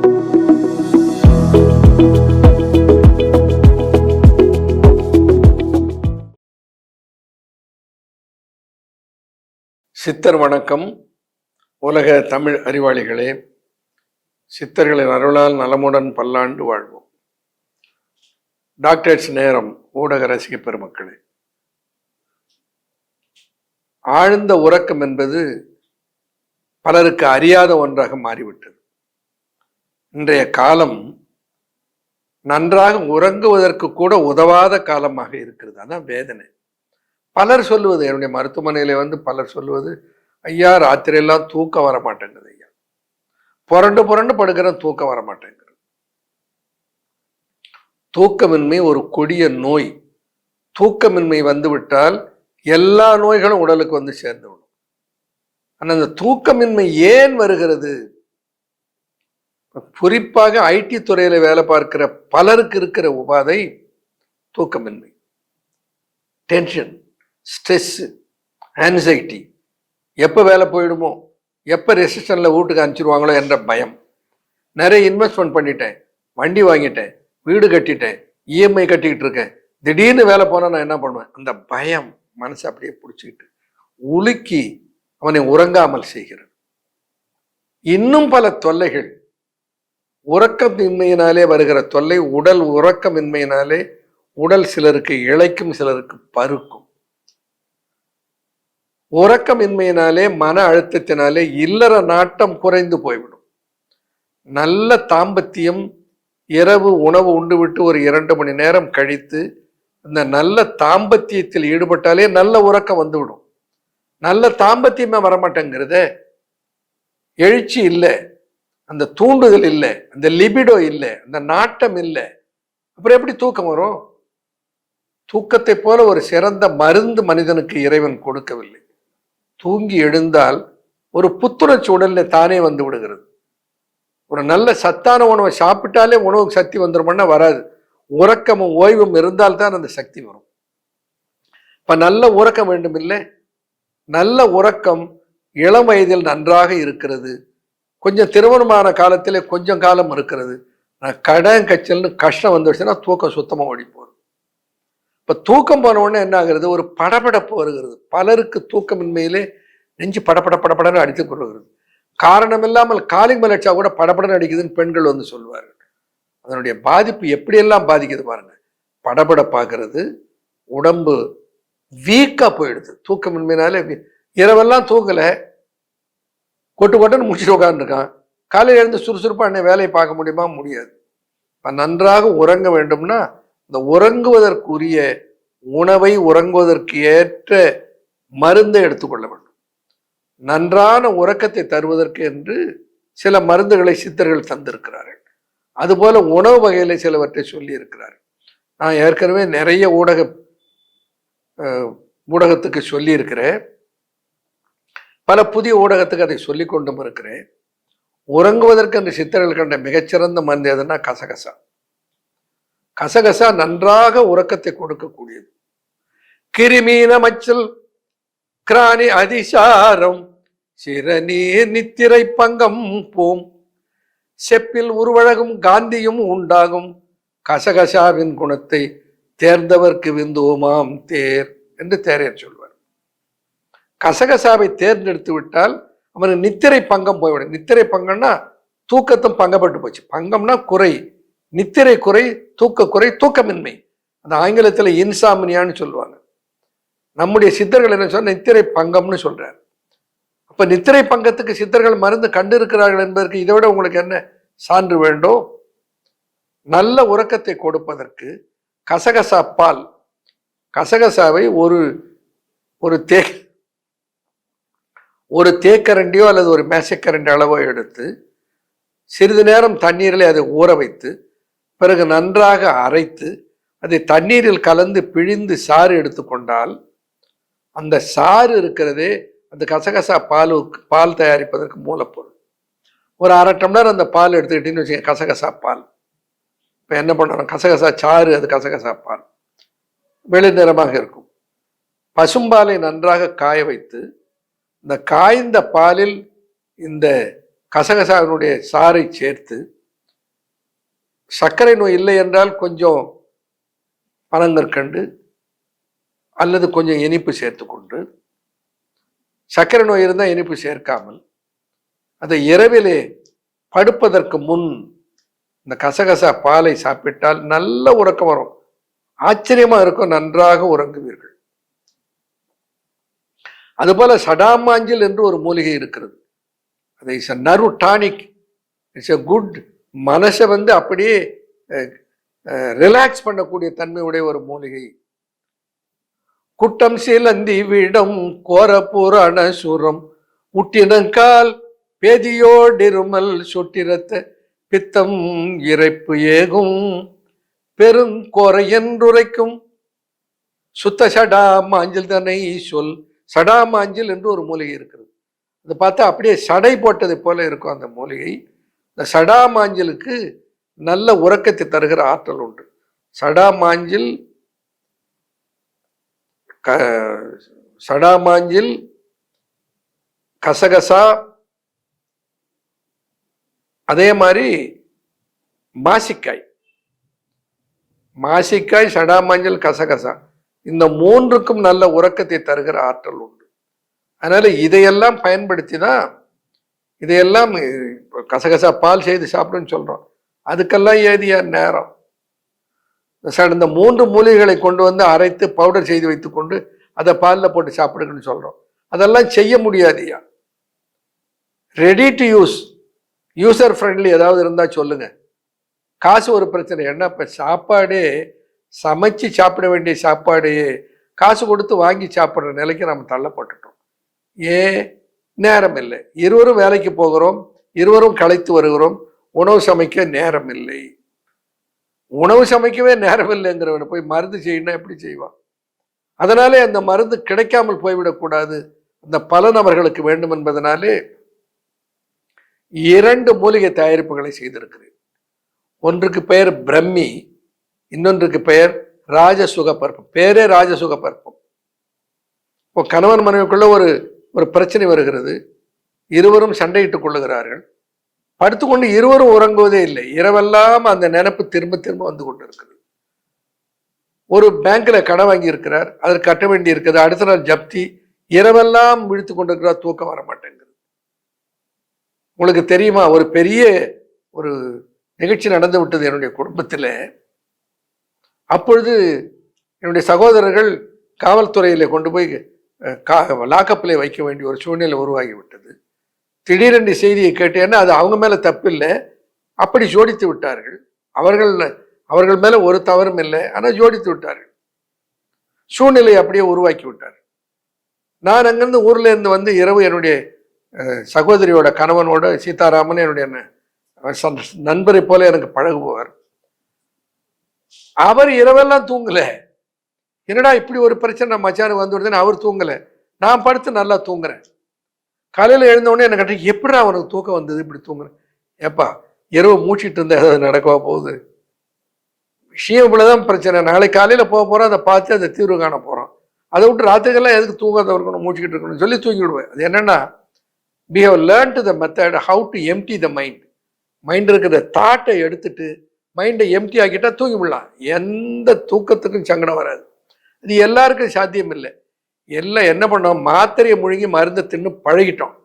சித்தர் வணக்கம். உலக தமிழ் அறிவாளிகளே, சித்தர்களின் அருளால் நலமுடன் பல்லாண்டு வாழ்வோம். டாக்டர்ஸ் நேரம் ஊடக ரசிக பெருமக்களே, ஆழ்ந்த உறக்கம் என்பது பலருக்கு அறியாத ஒன்றாக மாறிவிட்டது. இன்றைய காலம் நன்றாக உறங்குவதற்கு கூட உதவாத காலமாக இருக்கிறது. அதான் வேதனை. பலர் சொல்லுவது, என்னுடைய மருத்துவமனையில பலர் சொல்லுவது, ஐயா ராத்திரியெல்லாம் தூக்கம் வர மாட்டேங்குது ஐயா, புரண்டு புரண்டு படுக்கிறேன், தூக்கம் வர மாட்டேங்குது. தூக்கமின்மை ஒரு கொடிய நோய். தூக்கமின்மை வந்துவிட்டால் எல்லா நோய்களும் உடலுக்கு வந்து சேர்ந்து விடும். ஆனால் அந்த தூக்கமின்மை ஏன் வருகிறது? குறிப்பாக ஐடி துறையில வேலை பார்க்கிற பலருக்கு இருக்கிற உபாதை தூக்கமின்மை, டென்ஷன், ஸ்ட்ரெஸ், ஆன்சைட்டி. எப்போ வேலை போயிடுமோ, எப்போ ரெசிஸ்டன்ல வீட்டுக்கு அனுப்பிச்சிருவாங்களோ என்ற பயம். நிறைய இன்வெஸ்ட்மெண்ட் பண்ணிட்டேன், வண்டி வாங்கிட்டேன், வீடு கட்டிட்டேன், இஎம்ஐ கட்டிக்கிட்டு இருக்கேன், திடீர்னு வேலை போனால் நான் என்ன பண்ணுவேன்? அந்த பயம் மனசு அப்படியே பிடிச்சிக்கிட்டு உலுக்கி அவனை உறங்காமல் செய்கிறது. இன்னும் பல தொல்லைகள், உறக்கமின்மையினாலே வருகிற தொல்லை. உடல் உறக்கமின்மையினாலே உடல் சிலருக்கு இளைக்கும், சிலருக்கு பருக்கும். உறக்கமின்மையினாலே மன அழுத்தத்தினாலே இல்லற நாட்டம் குறைந்து போய்விடும். நல்ல தாம்பத்தியம், இரவு உணவு உண்டு விட்டு ஒரு 2 மணி நேரம் கழித்து இந்த நல்ல தாம்பத்தியத்தில் ஈடுபட்டாலே நல்ல உறக்கம் வந்துவிடும். நல்ல தாம்பத்தியமே வரமாட்டேங்கிறத, எழுச்சி இல்லை, அந்த தூண்டுதல் இல்லை, அந்த லிபிடோ இல்லை, அந்த நாட்டம் இல்லை. அப்புறம் எப்படி தூக்கம் வரும்? தூக்கத்தை போல ஒரு சிறந்த மருந்து மனிதனுக்கு இறைவன் கொடுக்கவில்லை. தூங்கி எழுந்தால் ஒரு புத்துணர்ச்சி உடல்ல தானே வந்து விடுகிறது. ஒரு நல்ல சத்தான உணவை சாப்பிட்டாலே உணவுக்கு சக்தி வந்துருமன்னா வராது. உறக்கமும் ஓய்வும் இருந்தால்தான் அந்த சக்தி வரும். இப்ப நல்ல உறக்கம் வேண்டும் இல்லை? நல்ல உறக்கம் இளம் வயதில் நன்றாக இருக்கிறது. கொஞ்சம் திருமணமான காலத்திலே கொஞ்சம் காலம் இருக்கிறது. கடன் கச்சல்னு கஷ்டம் வந்துடுச்சுன்னா தூக்கம் சுத்தமாக ஓடி போகுது. இப்போ தூக்கம் போன உடனே என்ன ஆகுறது? ஒரு படபடப்பு வருகிறது. பலருக்கு தூக்கமின்மையிலே நெஞ்சு படப்படன்னு அடித்துக் கொள்ளுகிறது. காரணம் இல்லாமல் காலிங் பெல் அடிச்சா கூட படபடன்னு அடிக்குதுன்னு பெண்கள் சொல்லுவார்கள். அதனுடைய பாதிப்பு எப்படியெல்லாம் பாதிக்குது பாருங்க. படபடப்பாகிறது, உடம்பு வீக்கா போயிடுது. தூக்கமின்மையினாலே இரவெல்லாம் தூங்கலை, கொட்டுன்னு முடிச்சுட்டு உட்காந்துருக்கான். காலையில் எழுந்து சுறுசுறுப்பாக என்ன வேலையை பார்க்க முடியுமா? முடியாது. நன்றாக உறங்க வேண்டும்னா இந்த உறங்குவதற்குரிய உணவை, உறங்குவதற்கு ஏற்ற மருந்தை எடுத்துக்கொள்ள வேண்டும். நன்றான உறக்கத்தை தருவதற்கு என்று சில மருந்துகளை சித்தர்கள் தந்திருக்கிறார்கள். அதுபோல உணவு வகையில சிலவற்றை சொல்லி இருக்கிறார்கள். நான் ஏற்கனவே நிறைய ஊடகத்துக்கு சொல்லி இருக்கிறேன். பல புதிய ஊடகத்துக்கு அதை சொல்லி கொண்டும் இருக்கிறேன். உறங்குவதற்கு அந்த சித்தர்கள் கண்ட மிகச்சிறந்த மருந்து எதுன்னா கசகசா. கசகசா நன்றாக உறக்கத்தை கொடுக்கக்கூடியது. கிருமீன மச்சல் கிராணி அதிசாரம் சிறநீர் நித்திரை பங்கம் போம் செப்பில் உருவழகும் காந்தியும் உண்டாகும் கசகசாவின் குணத்தை தேர்ந்தவர்க்கு விந்தோமாம் தேர் என்று தேரையர் சொல்வார். கசகசாவை தேர்ந்தெடுத்து விட்டால் அவனுக்கு நித்திரை பங்கம் போய்விடும். நித்திரை பங்கம்னா தூக்கத்தும் பங்கப்பட்டு போச்சு. பங்கம்னா குறை, நித்திரை குறை, தூக்க குறை, தூக்கமின்மை. அந்த ஆங்கிலத்தில் இன்சாமினியான்னு சொல்லுவாங்க. நம்முடைய சித்தர்கள் என்ன சொன்ன? நித்திரை பங்கம்னு சொல்றாரு. அப்ப நித்திரை பங்கத்துக்கு சித்தர்கள் மருந்து கண்டு இருக்கிறார்கள் என்பதற்கு இதை விட உங்களுக்கு என்ன சான்று வேண்டும்? நல்ல உறக்கத்தை கொடுப்பதற்கு கசகசா பால், கசகசாவை ஒரு தேக்கரண்டியோ அல்லது ஒரு மேசைக்கரண்டி அளவோ எடுத்து சிறிது நேரம் தண்ணீரில் அதை ஊற வைத்து பிறகு நன்றாக அரைத்து அதை தண்ணீரில் கலந்து பிழிந்து சாறு எடுத்துக்கொண்டால் அந்த சாறு இருக்கிறதே அந்த கசகசா பால் தயாரிப்பதற்கு மூலப்பொருள். ஒரு 1/2 டம்ளர் அந்த பால் எடுத்துக்கிட்டீங்கன்னு வச்சுக்கோங்க, கசகசா பால். இப்போ என்ன பண்ணணும்? கசகசா சாறு, அது கசகசா பால் வெளி நிறமாக இருக்கும். பசும்பாலை நன்றாக காய வைத்து இந்த காய்ந்த பாலில் இந்த கசகசாவினுடைய சாறை சேர்த்து சர்க்கரை நோய் இல்லை என்றால் கொஞ்சம் பனங்கற்கண்டு அல்லது கொஞ்சம் இனிப்பு சேர்த்துக்கொண்டு, சர்க்கரை நோய் இருந்தால் இனிப்பு சேர்க்காமல், அதை இரவிலே படுப்பதற்கு முன் இந்த கசகசா பாலை சாப்பிட்டால் நல்ல உறக்கம் வரும். ஆச்சரியமா இருக்கும், நன்றாக உறங்குவீர்கள். அதுபோல சடாமாஞ்சில் என்று ஒரு மூலிகை இருக்கிறது. அது is a nerve tonic. It's a good, மனசை அப்படியே ரிலாக்ஸ் பண்ணக்கூடிய தன்மையுடைய ஒரு மூலிகை. குட்டம் சிலந்தி விடம் கோரபுராண சூரம் உட்டினங்கால் பேதியோடிருமல் சுட்டிரத்த பித்தம் இறைப்பு ஏகும் பெருங்கோரை என்றுரைக்கும் சுத்த சடாமாஞ்சில் தன்னை சொல். சடாமாஞ்சில் என்று ஒரு மூலிகை இருக்கிறது. அதை பார்த்தா அப்படியே சடை போட்டதை போல இருக்கும் அந்த மூலிகை. இந்த சடாமாஞ்சிலுக்கு நல்ல உறக்கத்தை தருகிற ஆற்றல் உண்டு. சடாமாஞ்சில் சடாமாஞ்சில், கசகசா, அதே மாதிரி மாசிக்காய், சடாமாஞ்சல், கசகசா, இந்த மூன்றுக்கும் நல்ல உறக்கத்தை தருகிற ஆற்றல் உண்டு. அதனால இதையெல்லாம் பயன்படுத்தி தான், இதையெல்லாம் கசகசா பால் செய்து சாப்பிடுன்னு சொல்றோம். அதுக்கெல்லாம் ஏதிய நேரம். இந்த 3 மூலிகைகளை கொண்டு வந்து அரைத்து பவுடர் செய்து வைத்துக்கொண்டு அதை பாலில் போட்டு சாப்பிடுங்கன்னு சொல்றோம். அதெல்லாம் செய்ய முடியாதுயா. Ready to use, user friendly ஏதாவது இருந்தா சொல்லுங்க. காசு ஒரு பிரச்சனை. என்ன, இப்ப சாப்பாடே சமைச்சு சாப்பிட வேண்டிய சாப்பாடையே காசு கொடுத்து வாங்கி சாப்பிட்ற நிலைக்கு நம்ம தள்ளப்பட்டுட்டோம். ஏன்? நேரம் இல்லை. இருவரும் வேலைக்கு போகிறோம், இருவரும் களைத்து வருகிறோம், உணவு சமைக்க நேரம் இல்லை. உணவு சமைக்கவே நேரம் இல்லைங்கிறவனை போய் மருந்து செய்யணும், எப்படி செய்வான்? அதனாலே அந்த மருந்து கிடைக்காமல் போய்விடக்கூடாது, அந்த பலன் அவர்களுக்கு வேண்டும் என்பதனாலே 2 மூலிகை தயாரிப்புகளை செய்திருக்கிறேன். ஒன்றுக்கு பெயர் பிரம்மி, இன்னொன்றுக்கு பெயர் ராஜசுகபர்ப்பம். பேரே ராஜசுகபர்ப்பம். இப்போ கணவன் மனைவிக்குள்ள ஒரு பிரச்சனை வருகிறது, இருவரும் சண்டையிட்டுக் கொள்ளுகிறார்கள். படுத்துக்கொண்டு இருவரும் உறங்குவதே இல்லை. இரவெல்லாம் அந்த நினைப்பு திரும்ப திரும்ப வந்து கொண்டு இருக்குது. ஒரு பேங்க்ல கடன் வாங்கி இருக்கிறார், அதற்கு கட்ட வேண்டி இருக்குது. அடுத்த நாள் ஜப்தி. இரவெல்லாம் விழித்து கொண்டிருக்கிறார், தூக்கம் வர மாட்டேங்குது. உங்களுக்கு தெரியுமா, ஒரு பெரிய ஒரு நிகழ்ச்சி நடந்து விட்டது என்னுடைய குடும்பத்தில். அப்பொழுது என்னுடைய சகோதரர்கள் காவல்துறையில கொண்டு போய் லாக்கப்பிலே வைக்க வேண்டிய ஒரு சூழ்நிலை உருவாகிவிட்டது. திடீரென்று செய்தியை கேட்டேன்னா அது அவங்க மேல தப்பில்லை, அப்படி ஜோடித்து விட்டார்கள். அவர்கள் மேல ஒரு தவறும் இல்லை, ஆனால் ஜோடித்து விட்டார்கள். சூழ்நிலையை அப்படியே உருவாக்கி விட்டார். நான் அங்கிருந்து ஊர்ல இருந்து இரவு என்னுடைய சகோதரியோட கணவனோட, சீதாராமன் என்னுடைய நண்பரை போல எனக்கு பழகுபவர், அவர் இரவெல்லாம் தூங்கல. என்னடா இப்படி ஒரு பிரச்சனை மச்சானுக்கு வந்து விடுதுன்னு அவர் தூங்கல, நான் படுத்து நல்லா தூங்குறேன். காலையில் எழுந்தவுடனே எனக்கு கட்டி எப்படா அவனுக்கு தூக்கம் வந்தது, இப்படி தூங்குறேன். ஏப்பா இரவு மூச்சிட்டு இருந்தா ஏதாவது நடக்கவா போகுது? விஷயம் இவ்வளவுதான் பிரச்சனை. நாளை காலையில போக போறோம், அதை பார்த்து அதை தீர்வு காண போறோம். அதை விட்டு ராத்திரிக்கெல்லாம் எதுக்கு தூங்காத இருக்கணும், மூச்சுக்கிட்டு இருக்கணும்னு சொல்லி தூங்கி விடுவேன். அது என்னன்னா, we have learned the method how to empty the mind. Mind இருக்கிற தாட்டை எடுத்துட்டு மைண்டை எம்டி ஆக்கிட்டா தூங்கி விடலாம். எந்த தூக்கத்துக்கும் சங்கடம் வராது. இது எல்லாருக்கும் சாத்தியம் இல்லை. எல்லாம் என்ன பண்ணோம், மாத்திரையை முழுங்கி மருந்து தின்னு பழகிட்டோம்.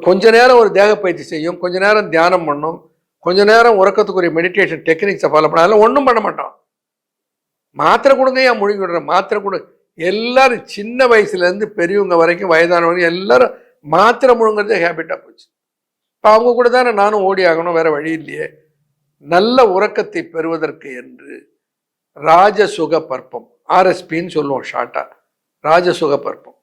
கொஞ்ச நேரம் ஒரு தேக பயிற்சி செய்யும், கொஞ்ச நேரம் தியானம் பண்ணும், கொஞ்ச நேரம் உறக்கத்துக்குரிய மெடிடேஷன் டெக்னிக்ஸை ஃபாலோ பண்ண, அதெல்லாம் ஒன்றும் பண்ண மாட்டோம். மாத்திரை கொடுங்க, ஏன் முழுங்கி விடுறேன், மாத்திரை கொடு. எல்லாரும் சின்ன வயசுலேருந்து பெரியவங்க வரைக்கும், வயதானவங்க எல்லாரும் மாத்திரை முழுங்கிறதே ஹேபிட்டாக போச்சு. இப்போ அவங்க கூட தானே நானும் ஓடி ஆகணும், வேற வழி இல்லையே. நல்ல உறக்கத்தை பெறுவதற்கு என்று ராஜசுக பர்ப்பம், ஆர்எஸ்பின்னு சொல்லுவோம் ஷார்ட்டா, ராஜசுக பர்ப்பம்.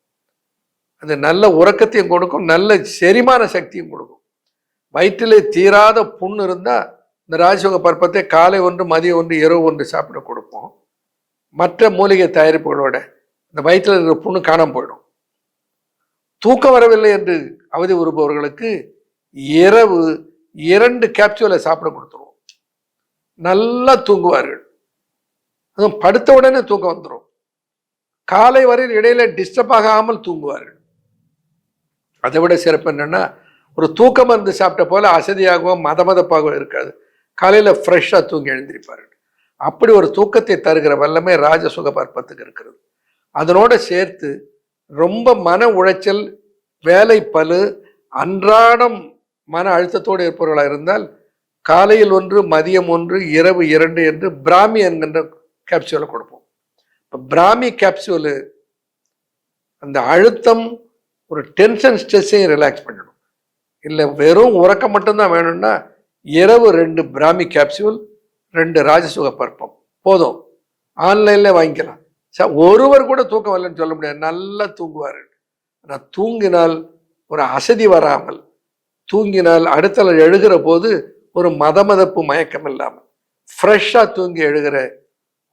அது நல்ல உறக்கத்தையும் கொடுக்கும், நல்ல செரிமான சக்தியும் கொடுக்கும். வயிற்றிலே தீராத புண்ணு இருந்தால் இந்த ராஜசுக பர்ப்பத்தை காலை 1, மதியம் 1, இரவு 1 சாப்பிட கொடுப்போம். மற்ற மூலிகை தயாரிப்புகளோட இந்த வயிற்றில் இருக்கிற புண்ணு காணாமல் போயிடும். தூக்கம் வரவில்லை என்று அவதி உறுப்பவர்களுக்கு இரவு 2 கேப்சூலை சாப்பிட கொடுத்துருவோம். நல்லா தூங்குவார்கள். அதுவும் படுத்த உடனே தூக்கம் வந்துடும். காலை வரையில் இடையில டிஸ்டர்ப் ஆகாமல் தூங்குவார்கள். அதை விட சிறப்பு என்னன்னா, ஒரு தூக்க மருந்து சாப்பிட்ட போல அசதியாகவும் மதமதப்பாகவும் இருக்காது. காலையில ஃப்ரெஷ்ஷா தூங்கி எழுந்திருப்பார்கள். அப்படி ஒரு தூக்கத்தை தருகிற வல்லமை ராஜசுக பர்ப்பத்துக்கு இருக்கிறது. அதனோட சேர்த்து ரொம்ப மன உளைச்சல், வேலை பளு, அன்றாடம் மன அழுத்தத்தோடு இருப்பவர்களாக இருந்தால் காலையில் 1, மதியம் 1, இரவு 2 என்று பிராமி என்கின்ற கேப்சூலை கொடுப்போம். பிராமி கேப்சூலு அந்த அழுத்தம், ஒரு டென்ஷன், ஸ்ட்ரெஸ்ஸையும் ரிலாக்ஸ் பண்ணிடும். இல்லை வெறும் உறக்கம் மட்டும்தான் வேணும்னா இரவு 2 பிராமி கேப்சூல், 2 ராஜசுக பர்ப்பம் போதும். ஆன்லைன்ல வாங்கிக்கலாம். ஒருவர் கூட தூக்கம் வரலன்னு சொல்ல முடியாது. நல்லா தூங்குவார். ஆனால் தூங்கினால் ஒரு அசதி வராமல், தூங்கினால் அடுத்த நாள் எழுகிற போது ஒரு மதமதப்பு மயக்கம் இல்லாமல் ஃப்ரெஷ்ஷாக தூங்கி எழுகிற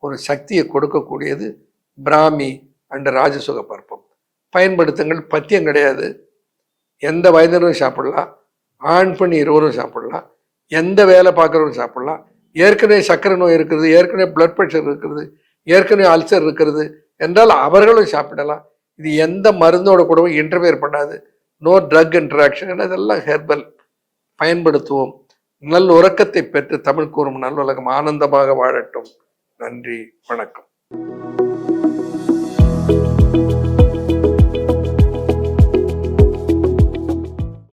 ஒரு சக்தியை கொடுக்கக்கூடியது பிராமி அண்ட் ராஜசுக பர்ப்பம். பயன்படுத்துங்கள். பத்தியம் கிடையாது. எந்த வயதினரும் சாப்பிடலாம். ஆண் பெண் இருவரும் சாப்பிடலாம். எந்த வேலை பார்க்குறவரும் சாப்பிடலாம். ஏற்கனவே சர்க்கரை நோய் இருக்கிறது, ஏற்கனவே பிளட் ப்ரெஷர் இருக்கிறது, ஏற்கனவே அல்சர் இருக்கிறது என்றால் அவர்களும் சாப்பிடலாம். இது எந்த மருந்தோட கூடவும் இன்டர்ஃபியர் பண்ணாது. No drug interaction. இதெல்லாம் ஹெர்பல். பயன்படுத்துவோம். நல் உறக்கத்தை பெற்று தமிழ் கூறும் நல்லுலகம் ஆனந்தமாக வாழட்டும். நன்றி, வணக்கம்.